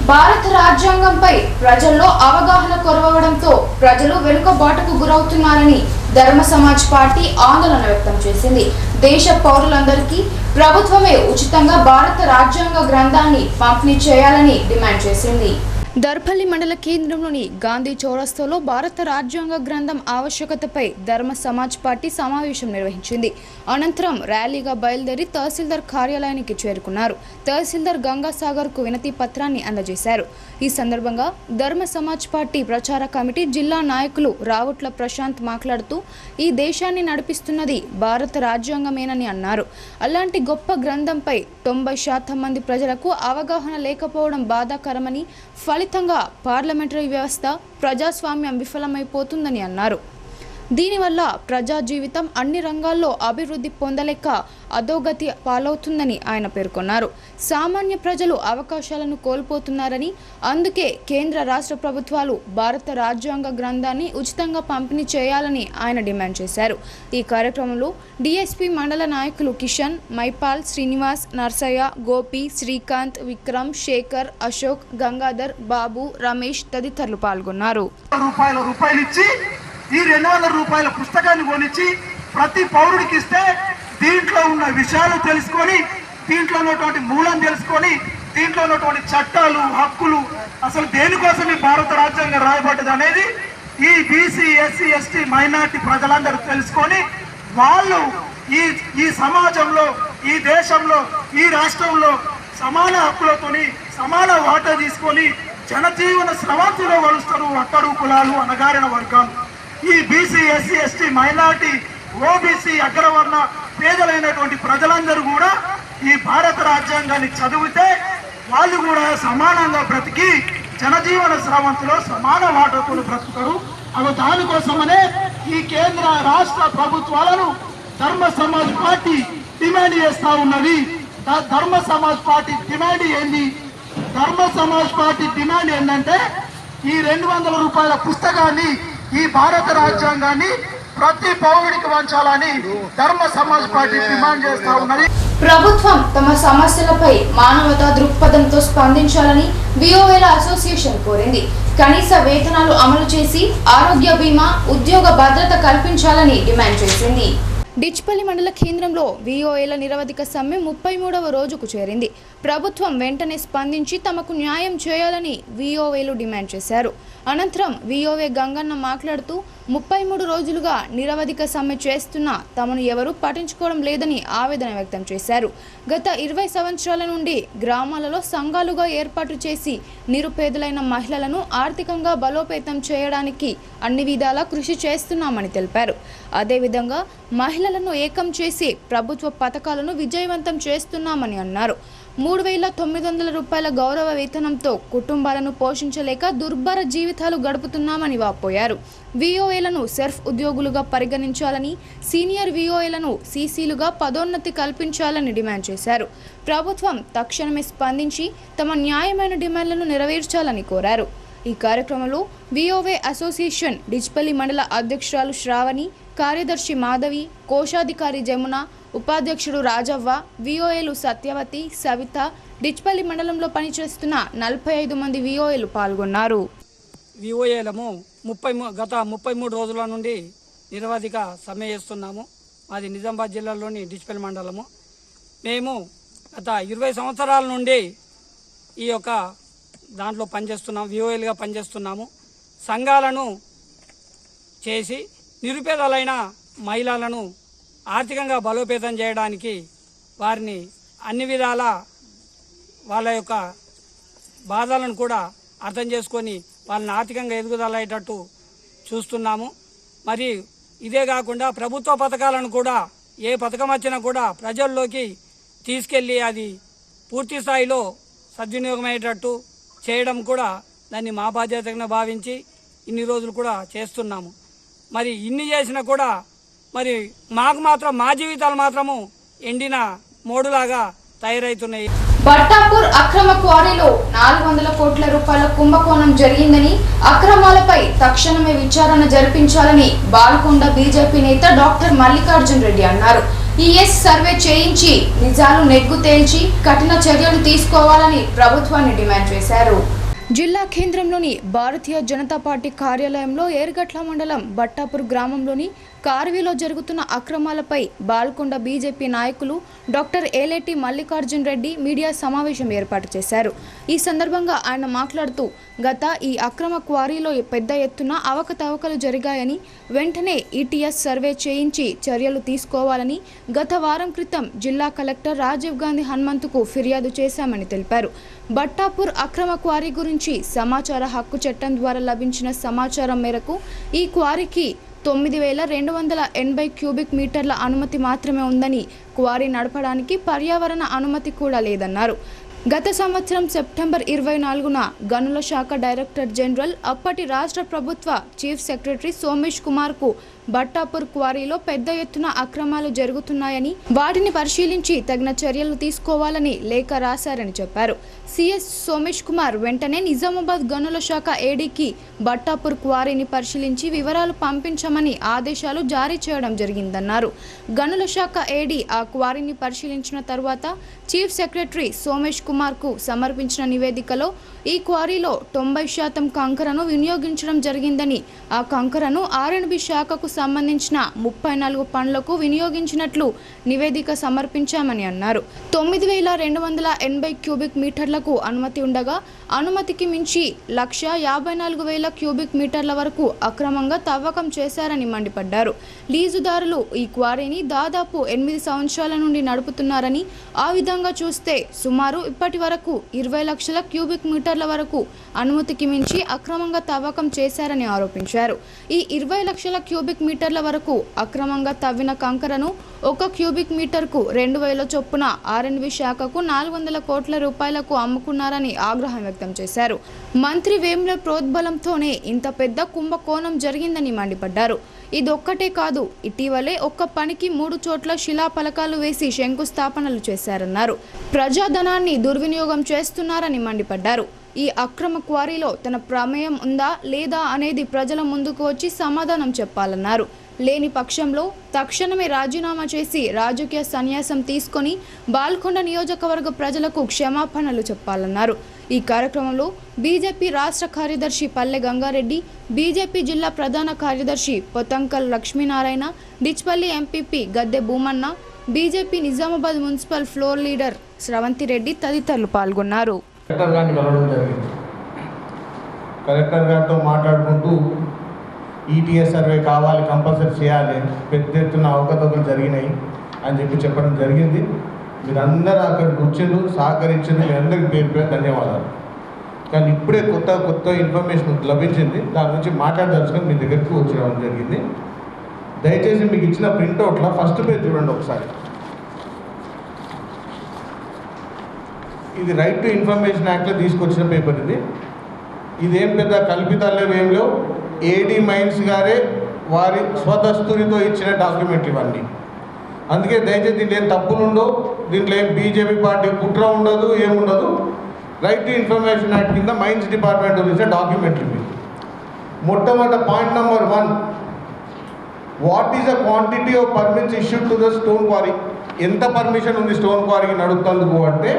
[SPEAKER 1] భారత రాజ్యాంగంపై ప్రజల్లో అవగాహన కొరవడంతో ప్రజలు వెనుకబాటుకు గురవుతున్నారని ధర్మ సమాజ్ పార్టీ ఆందోళన వ్యక్తం చేసింది. దేశ పౌరులందరికీ ప్రభుత్వమే ఉచితంగా భారత రాజ్యాంగ గ్రంథాన్ని పంపిణీ చేయాలని డిమాండ్ చేసింది. దర్పల్లి మండల కేంద్రంలోని గాంధీ చౌరస్తాలో భారత రాజ్యాంగ గ్రంథం ఆవశ్యకతపై ధర్మ సమాజ్ పార్టీ సమావేశం నిర్వహించింది. అనంతరం ర్యాలీగా బయలుదేరి తహసీల్దార్ కార్యాలయానికి చేరుకున్నారు. తహసీల్దార్ గంగాసాగర్కు వినతి పత్రాన్ని అందజేశారు. ఈ సందర్భంగా ధర్మ సమాజ్ పార్టీ ప్రచార కమిటీ జిల్లా నాయకులు రావుట్ల ప్రశాంత్ మాట్లాడుతూ ఈ దేశాన్ని నడిపిస్తున్నది భారత రాజ్యాంగమేనని అన్నారు. అలాంటి గొప్ప గ్రంథంపై 90% మంది ప్రజలకు అవగాహన లేకపోవడం బాధాకరమని, ఫలితంగా పార్లమెంటరీ వ్యవస్థ ప్రజాస్వామ్యం విఫలమైపోతుందని అన్నారు. దీనివల్ల ప్రజా జీవితం అన్ని రంగాల్లో అభివృద్ధి పొందలేక అధోగతి పాలవుతుందని ఆయన పేర్కొన్నారు. సామాన్య ప్రజలు అవకాశాలను కోల్పోతున్నారని, అందుకే కేంద్ర రాష్ట్ర ప్రభుత్వాలు భారత రాజ్యాంగ గ్రంథాన్ని ఉచితంగా పంపిణీ చేయాలని ఆయన డిమాండ్ చేశారు. ఈ కార్యక్రమంలో డిఎస్పీ మండల నాయకులు కిషన్, మైపాల్, శ్రీనివాస్, నర్సయ్య, గోపి, శ్రీకాంత్, విక్రమ్, శేఖర్, అశోక్, గంగాధర్, బాబు, రమేష్ తదితరులు పాల్గొన్నారు.
[SPEAKER 11] ఈ 200 రూపాయల పుస్తకాన్ని కొనిచ్చి ప్రతి పౌరుడికి ఇస్తే దీంట్లో ఉన్న విషయాలు తెలుసుకొని, దీంట్లో ఉన్నటువంటి మూలం తెలుసుకొని, దీంట్లో ఉన్నటువంటి చట్టాలు, హక్కులు, అసలు దేనికోసం ఈ భారత రాజ్యాంగం రాయబడ్డది అనేది ఈ బీసీ, ఎస్సీ, ఎస్టీ, మైనార్టీ ప్రజలందరూ తెలుసుకొని వాళ్ళు ఈ సమాజంలో, ఈ దేశంలో, ఈ రాష్ట్రంలో సమాన హక్కులతోని సమాన వాటా తీసుకొని జనజీవన స్రవంతిలో వలుస్తారు అట్టడు కులాలు, అణగారిన వర్గాలు. ఈ BC, SC, ST, minority, OBC, అగ్రవర్ణ పేదలైనటువంటి ప్రజలందరూ కూడా ఈ భారత రాజ్యాంగాన్ని చదివితే వాళ్ళు కూడా సమానంగా బ్రతికి జనజీవన స్రవంతిలో సమాన వాటాతో బ్రతుకుతారు. అవి దానికోసమనే ఈ కేంద్ర రాష్ట్ర ప్రభుత్వాలను ధర్మ సమాజ్ పార్టీ డిమాండ్ చేస్తా ఉన్నది. ధర్మ సమాజ్ పార్టీ డిమాండ్ ఏంది? ధర్మ సమాజ్ పార్టీ డిమాండ్ ఏంటంటే ఈ 200 రూపాయల పుస్తకాన్ని, ఈ భారత రాజ్యాంగాన్ని ప్రతి పౌరుడికి వంచాలని ధర్మ సమాజ్ పార్టీ డిమాండ్ చేస్తా ఉన్నది.
[SPEAKER 1] ప్రభుత్వం తమ సమస్యలపై మానవతా దృక్పథంతో స్పందించాలని విఓఏల అసోసియేషన్ కోరింది. కనీస వేతనాలు అమలు చేసి ఆరోగ్య బీమా, ఉద్యోగ భద్రత కల్పించాలని డిమాండ్ చేసింది. డిచ్పల్లి మండల కేంద్రంలో విఓఏల నిరవధిక సమ్మె 33వ రోజుకు చేరింది. ప్రభుత్వం వెంటనే స్పందించి తమకు న్యాయం చేయాలని విఓఏలు డిమాండ్ చేశారు. అనంతరం విఓఏ గంగన్న మాట్లాడుతూ 33 రోజులుగా నిరవధిక సమ్మె చేస్తున్నా తమను ఎవరూ పట్టించుకోవడం లేదని ఆవేదన వ్యక్తం చేశారు. గత 20 సంవత్సరాల నుండి గ్రామాలలో సంఘాలుగా ఏర్పాటు చేసి నిరుపేదలైన మహిళలను ఆర్థికంగా బలోపేతం చేయడానికి అన్ని విధాలా కృషి చేస్తున్నామని తెలిపారు. అదేవిధంగా మహిళలను ఏకం చేసి ప్రభుత్వ పథకాలను విజయవంతం చేస్తున్నామని అన్నారు. 3,900 రూపాయల గౌరవ వేతనంతో కుటుంబాలను పోషించలేక దుర్భర జీవితాలు గడుపుతున్నామని వాపోయారు. విఓఏలను సెర్ఫ్ ఉద్యోగులుగా పరిగణించాలని, సీనియర్ విఓఏలను సీసీలుగా పదోన్నతి కల్పించాలని డిమాండ్ చేశారు. ప్రభుత్వం తక్షణమే స్పందించి తమ న్యాయమైన డిమాండ్లను నెరవేర్చాలని కోరారు. ఈ కార్యక్రమంలో విఓఏ అసోసియేషన్ డిచ్పల్లి మండల అధ్యక్షురాలు శ్రావణి, కార్యదర్శి మాధవి, కోశాధికారి జమున, ఉపాధ్యక్షుడు రాజవ్వ, విఓఏలు సత్యవతి, సవిత, డిచ్పల్లి మండలంలో పనిచేస్తున్న 45 మంది విఓఏలు పాల్గొన్నారు.
[SPEAKER 12] విఓఏలము గత 33 రోజుల నుండి నిరవధిక సమ్మె చేస్తున్నాము. మాది నిజామాబాద్ జిల్లాలోని డిచ్పల్లి మండలము. మేము గత 20 సంవత్సరాల నుండి ఈ యొక్క దాంట్లో పనిచేస్తున్నాము, విఓఏలుగా పనిచేస్తున్నాము. సంఘాలను చేసి నిరుపేదలైన మహిళలను ఆర్థికంగా బలోపేతం చేయడానికి వారిని అన్ని విధాల వాళ్ళ యొక్క బాధలను కూడా అర్థం చేసుకొని వాళ్ళని ఆర్థికంగా ఎదుగుదలయ్యేటట్టు చూస్తున్నాము. మరి ఇదే కాకుండా ప్రభుత్వ పథకాలను కూడా ఏ పథకం వచ్చినా కూడా ప్రజల్లోకి తీసుకెళ్ళి అది పూర్తి స్థాయిలో సద్వినియోగమయ్యేటట్టు చేయడం కూడా దాన్ని మా బాధ్యతగా భావించి ఇన్ని రోజులు కూడా చేస్తున్నాము. మరి ఇన్ని చేసినా కూడా మరి మాకు మాత్రం మా జీవితాలు మాత్రము ఎండిన మోడులాగా తయారవుతున్నాయి.
[SPEAKER 1] బట్టాపూర్ అక్రమ క్వారీలో 400 కోట్ల రూపాయల కుంభకోణం జరిగిందని, అక్రమాలపై తక్షణమే విచారణ జరిపించాలని బాల్కొండ బీజేపీ నేత డాక్టర్ మల్లికార్జున్ రెడ్డి అన్నారు. ఈఎస్ సర్వే చేయించి నిజాలు నెగ్గు తేల్చి కఠిన చర్యలు తీసుకోవాలని ప్రభుత్వాన్ని డిమాండ్ చేశారు. జిల్లా కేంద్రంలోని భారతీయ జనతా పార్టీ కార్యాలయంలో ఏర్గట్ల మండలం బట్టాపూర్ గ్రామంలోని కార్వీలో జరుగుతున్న అక్రమాలపై బాల్కొండ బీజేపీ నాయకులు డాక్టర్ ఏలేటి మల్లికార్జున్ రెడ్డి మీడియా సమావేశం ఏర్పాటు చేశారు. ఈ సందర్భంగా ఆయన మాట్లాడుతూ గత ఈ అక్రమ క్వారీలో పెద్ద ఎత్తున అవకతవకలు జరిగాయని, వెంటనే ఈటీఎస్ సర్వే చేయించి చర్యలు తీసుకోవాలని గత వారం క్రితం జిల్లా కలెక్టర్ రాజీవ్ గాంధీ హనుమంతుకు ఫిర్యాదు చేశామని తెలిపారు. బట్టాపూర్ అక్రమ క్వారీ గురించి సమాచార హక్కు చట్టం ద్వారా లభించిన సమాచారం మేరకు ఈ క్వారీకి 9,280 క్యూబిక్ మీటర్ల అనుమతి మాత్రమే ఉందని, క్వారీ నడపడానికి పర్యావరణ అనుమతి కూడా లేదన్నారు. గత సంవత్సరం సెప్టెంబర్ 24న గనుల శాఖ డైరెక్టర్ జనరల్ అప్పటి రాష్ట్ర ప్రభుత్వ చీఫ్ సెక్రటరీ సోమేష్ కుమార్కు బట్టాపూర్ క్వారీలో పెద్ద ఎత్తున అక్రమాలు జరుగుతున్నాయని, వాటిని పరిశీలించి తగిన చర్యలు తీసుకోవాలని లేఖ రాశారని చెప్పారు. సిఎస్ సోమేష్ కుమార్ వెంటనే నిజామాబాద్ గనుల శాఖ ఏడీకి బట్టాపూర్ క్వారీని పరిశీలించి వివరాలు పంపించమని ఆదేశాలు జారీ చేయడం జరిగిందన్నారు. గనుల శాఖ ఏడీ ఆ క్వారీని పరిశీలించిన తర్వాత చీఫ్ సెక్రటరీ సోమేష్ కుమార్కు సమర్పించిన నివేదికలో ఈ క్వారీలో 90% కంకరను వినియోగించడం జరిగిందని, ఆ కంకరను R&B శాఖకు సంబంధించిన 34 పనులకు వినియోగించినట్లు నివేదిక సమర్పించామని అన్నారు. 9,280 క్యూబిక్ మీటర్లకు అనుమతి ఉండగా అనుమతికి మించి 1,54,000 క్యూబిక్ మీటర్ల వరకు అక్రమంగా తవ్వకం చేశారని మండిపడ్డారు. లీజుదారులు ఈ క్వారీని దాదాపు 8 సంవత్సరాల నుండి నడుపుతున్నారని, ఆ విధంగా చూస్తే సుమారు ఇప్పటి వరకు 20 లక్షల క్యూబిక్ మీటర్ల వరకు అనుమతికి మించి అక్రమంగా తవ్వకం చేశారని ఆరోపించారు. ఈ 20 లక్షల క్యూబిక్ మీటర్ల వరకు అక్రమంగా తవ్విన కంకరను 1 క్యూబిక్ మీటర్కు 2,000 చొప్పున R&B శాఖకు 400 కోట్ల రూపాయలకు అమ్ముకున్నారని ఆగ్రహం వ్యక్తం చేశారు. మంత్రి వేముల ప్రోద్బలంతోనే ఇంత పెద్ద కుంభకోణం జరిగిందని మండిపడ్డారు. ఇదొక్కటే కాదు, ఇటీవలే ఒక్క పనికి 3 చోట్ల శిలాఫలకాలు వేసి శంకుస్థాపనలు చేశారన్నారు. ప్రజాధనాన్ని దుర్వినియోగం చేస్తున్నారని మండిపడ్డారు. ఈ అక్రమ క్వారీలో తన ప్రమేయం ఉందా లేదా అనేది ప్రజల ముందుకు వచ్చి సమాధానం చెప్పాలన్నారు. లేని పక్షంలో తక్షణమే రాజీనామా చేసి రాజకీయ సన్యాసం తీసుకొని బాల్కొండ నియోజకవర్గ ప్రజలకు క్షమాపణలు చెప్పాలన్నారు. ఈ కార్యక్రమంలో బీజేపీ రాష్ట్ర కార్యదర్శి పల్లె గంగారెడ్డి, బీజేపీ జిల్లా ప్రధాన కార్యదర్శి Pothankal Lakshminarayana, Dichpally MPP Gadde Bhumanna, BJP Nizamabad municipal floor leader Sravanthi Reddy తదితరులు పాల్గొన్నారు.
[SPEAKER 13] కలెక్టర్ గారిని కలవడం జరిగింది. కలెక్టర్ గారితో మాట్లాడుకుంటూ ఈటీఎస్ సర్వే కావాలి, కంపల్సరీ చేయాలి, పెద్ద ఎత్తున అవకతవకలు జరిగినాయి అని చెప్పడం జరిగింది. మీరందరూ అక్కడికి వచ్చిండ్రు, సహకరించింది, మీ అందరికీ పేరు పేరు ధన్యవాదాలు. కానీ ఇప్పుడే కొత్త ఇన్ఫర్మేషన్ లభించింది, దాని గురించి మాట్లాడదలుచుకొని మీ దగ్గరికి వచ్చేయడం జరిగింది. దయచేసి మీకు ఇచ్చిన ప్రింట్అవుట్లో ఫస్ట్ పేజ్ చూడండి ఒకసారి. ఇది రైట్ టు ఇన్ఫర్మేషన్ యాక్ట్లో తీసుకొచ్చిన పేపర్ ఇది. ఇదేం పెద్ద కల్పితాలేం ఏం లేవు, ఏడీ మైన్స్ గారే వారి స్వదస్తురితో ఇచ్చిన డాక్యుమెంట్లు ఇవన్నీ. అందుకే దయచేసి దీంట్లో ఏం తప్పులుండో, దీంట్లో ఏం బీజేపీ పార్టీ కుట్ర ఉండదు, ఏముండదు. రైట్ టు ఇన్ఫర్మేషన్ యాక్ట్ కింద మైన్స్ డిపార్ట్మెంట్ ఇచ్చిన డాక్యుమెంట్లు ఇవి. మొట్టమొదటి point number 1, what is the quantity of permits issued to the stone quarry. ఎంత పర్మిషన్ ఉంది స్టోన్ క్వారీకి నడుపుతందుకు అంటే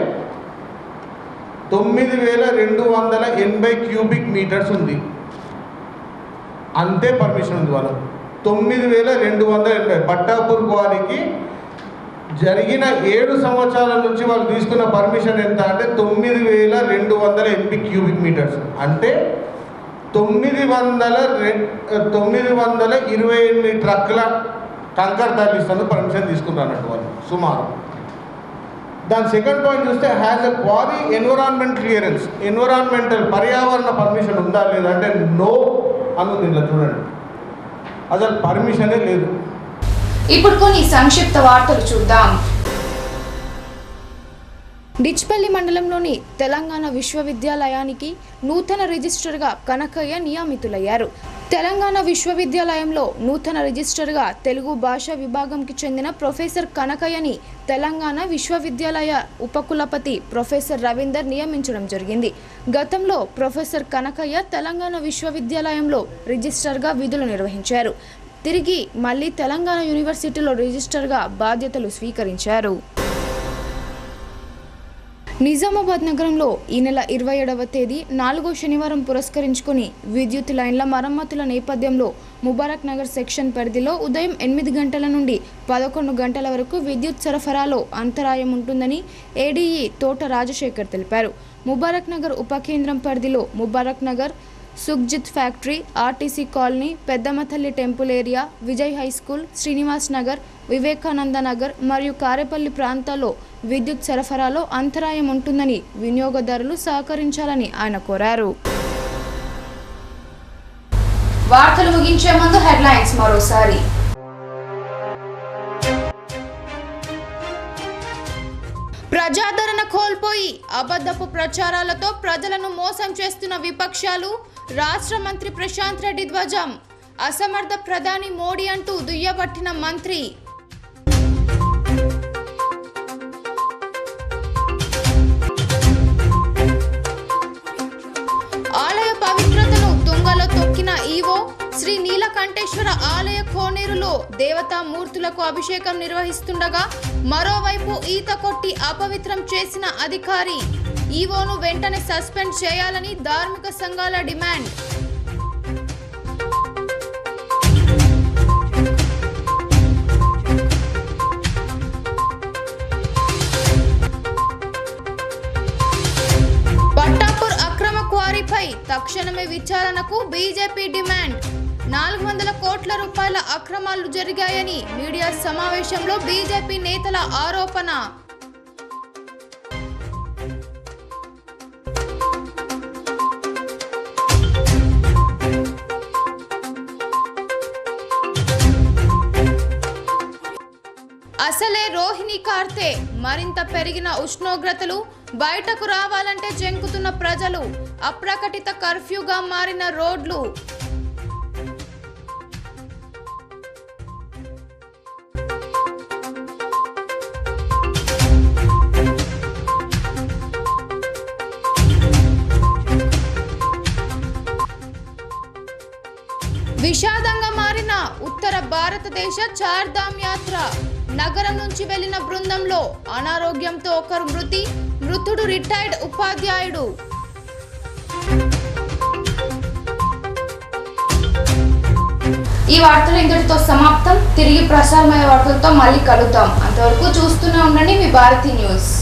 [SPEAKER 13] 9,280 క్యూబిక్ మీటర్స్ ఉంది, అంతే పర్మిషన్ ఉంది వాళ్ళు. 9,280 బట్టాపూర్ క్వారీకి జరిగిన 7 సంవత్సరాల నుంచి వాళ్ళు తీసుకున్న పర్మిషన్ ఎంత అంటే 9,280 క్యూబిక్ మీటర్స్, అంటే 928 ట్రక్కుల కంకర్ తరలిస్తాను పర్మిషన్ తీసుకున్నారు అన్నట్టు వాళ్ళు సుమారు. దాని సెకండ్ పాయింట్ చూస్తే has a quarry environment clearance, environmental పర్యావరణ పర్మిషన్ ఉందా లేదా అంటే నో అనుంది. ఇలా చూడండి, అసలు పర్మిషనే లేదు.
[SPEAKER 1] ఇప్పుడు కొన్ని సంక్షిప్త వార్తలు చూద్దాం. డిచ్పల్లి మండలంలోని తెలంగాణ విశ్వవిద్యాలయానికి నూతన రిజిస్టర్గా కనకయ్య నియమితులయ్యారు. తెలంగాణ విశ్వవిద్యాలయంలో నూతన రిజిస్టర్గా తెలుగు భాషా విభాగంకి చెందిన ప్రొఫెసర్ కనకయ్యని తెలంగాణ విశ్వవిద్యాలయ ఉపకులపతి ప్రొఫెసర్ రవీందర్ నియమించడం జరిగింది. గతంలో ప్రొఫెసర్ కనకయ్య తెలంగాణ విశ్వవిద్యాలయంలో రిజిస్టర్గా విధులు నిర్వహించారు. తిరిగి మళ్ళీ తెలంగాణ యూనివర్సిటీలో రిజిస్టర్గా బాధ్యతలు స్వీకరించారు. నిజామాబాద్ నగరంలో ఈ నెల 27వ తేదీ 4వ శనివారం పురస్కరించుకుని విద్యుత్ లైన్ల మరమ్మతుల నేపథ్యంలో ముబారక్ నగర్ సెక్షన్ పరిధిలో ఉదయం 8 గంటల నుండి 11 గంటల వరకు విద్యుత్ సరఫరాలో అంతరాయం ఉంటుందని ఏడీఈ తోట రాజశేఖర్ తెలిపారు. ముబారక్ నగర్ ఉప కేంద్రం పరిధిలో Mubarak Nagar, Sukhjit factory, RTC colony, Peddamatalli temple area, Vijay high school, Srinivas Nagar, Vivekananda Nagar మరియు కారేపల్లి ప్రాంతాల్లో విద్యుత్ సరఫరాలో అంతరాయం ఉంటుందని వినియోగదారులు సహకరించాలని ఆయన కోరారు. వార్తలు ముగించే ముందు హెడ్లైన్స్ మరోసారి. ప్రజాదరణ కోల్పోయి అబద్ధపు ప్రచారాలతో ప్రజలను మోసం చేస్తున్న విపక్షాలు, రాష్ట్ర మంత్రి ప్రశాంత్ రెడ్డి ధ్వజం. అసమర్థ ప్రధాని మోడీ అంటూ దుయ్యబట్టిన మంత్రి. ఆలయ పవిత్రతను తుంగలో తొక్కిన ఈవో. శ్రీ నీలకంఠేశ్వర ఆలయ కోనేరులో దేవతామూర్తులకు అభిషేకం నిర్వహిస్తుండగా మరోవైపు ఈత కొట్టి అపవిత్రం చేసిన అధికారి. ఈవోను వెంటనే సస్పెండ్ చేయాలని ధార్మిక సంఘాల డిమాండ్. పట్టాపూర్ అక్రమ క్వారీపై తక్షణమే విచారణకు బీజేపీ డిమాండ్. 400 కోట్ల రూపాయల అక్రమాలు జరిగాయని మీడియా సమావేశంలో బీజేపీ నేతల ఆరోపణ. అసలే రోహిణి కార్తె, మరింత పెరిగిన ఉష్ణోగ్రతలు, బయటకు రావాలంటే జంకుతున్న ప్రజలు, అప్రకటిత కర్ఫ్యూగా మారిన రోడ్లు. విషాదంగా మారిన ఉత్తర భారతదేశ చార్ధామ్ యాత్ర. నగరం నుంచి వెళ్లిన బృందంలో అనారోగ్యంతో ఒకరు మృతి, మృతుడు రిటైర్డ్ ఉపాధ్యాయుడు. ఈ వార్తలు ఇంతటితో సమాప్తం. తిరిగి ప్రసారమయ్యే వార్తలతో మళ్ళీ కలుద్దాం. అంతవరకు చూస్తూనే ఉండండి మీ భారతీ న్యూస్.